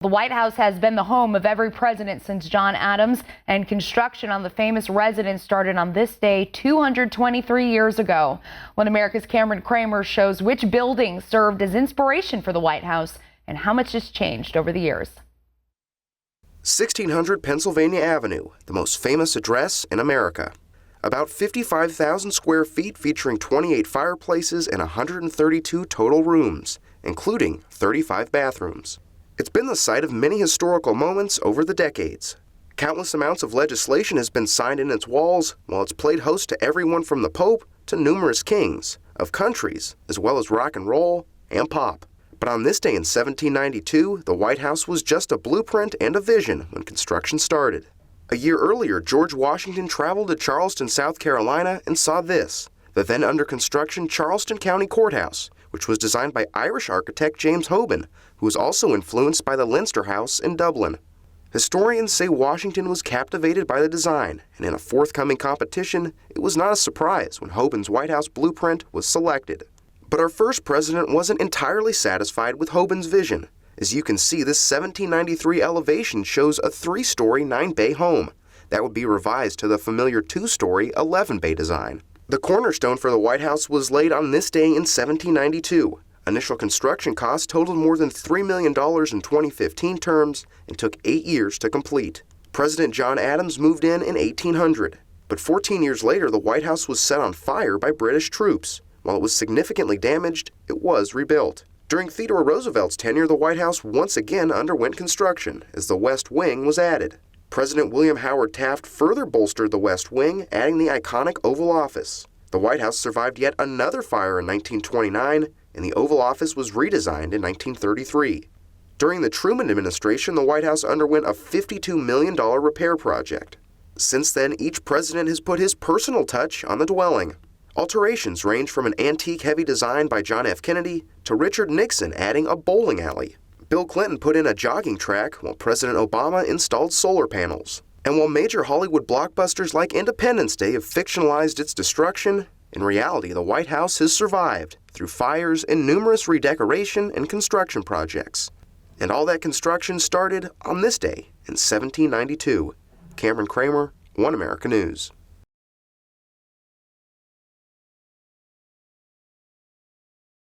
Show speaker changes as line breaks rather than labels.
The White House has been the home of every president since John Adams, and construction on the famous residence started on this day 223 years ago. One America's Cameron Cramer shows which buildings served as inspiration for the White House and how much has changed over the years.
1600 Pennsylvania Avenue, the most famous address in America. About 55,000 square feet featuring 28 fireplaces and 132 total rooms, including 35 bathrooms. It's been the site of many historical moments over the decades. Countless amounts of legislation has been signed in its walls, while it's played host to everyone from the Pope to numerous kings of countries, as well as rock and roll and pop. But on this day in 1792, the White House was just a blueprint and a vision when construction started. A year earlier, George Washington traveled to Charleston, South Carolina, and saw this, the then under construction Charleston County Courthouse, which was designed by Irish architect James Hoban, who was also influenced by the Leinster House in Dublin. Historians say Washington was captivated by the design, and in a forthcoming competition, it was not a surprise when Hoban's White House blueprint was selected. But our first president wasn't entirely satisfied with Hoban's vision. As you can see, this 1793 elevation shows a 3-story, 9-bay home. That would be revised to the familiar 2-story, 11-bay design. The cornerstone for the White House was laid on this day in 1792. Initial construction costs totaled more than $3 million in 2015 terms and took 8 years to complete. President John Adams moved in 1800. But 14 years later, the White House was set on fire by British troops. While it was significantly damaged, it was rebuilt. During Theodore Roosevelt's tenure, the White House once again underwent construction as the West Wing was added. President William Howard Taft further bolstered the West Wing, adding the iconic Oval Office. The White House survived yet another fire in 1929, and the Oval Office was redesigned in 1933. During the Truman administration, the White House underwent a $52 million repair project. Since then, each president has put his personal touch on the dwelling. Alterations range from an antique-heavy design by John F. Kennedy to Richard Nixon adding a bowling alley. Bill Clinton put in a jogging track, while President Obama installed solar panels. And while major Hollywood blockbusters like Independence Day have fictionalized its destruction, in reality, the White House has survived through fires and numerous redecoration and construction projects. And all that construction started on this day in 1792. Cameron Cramer, One America News.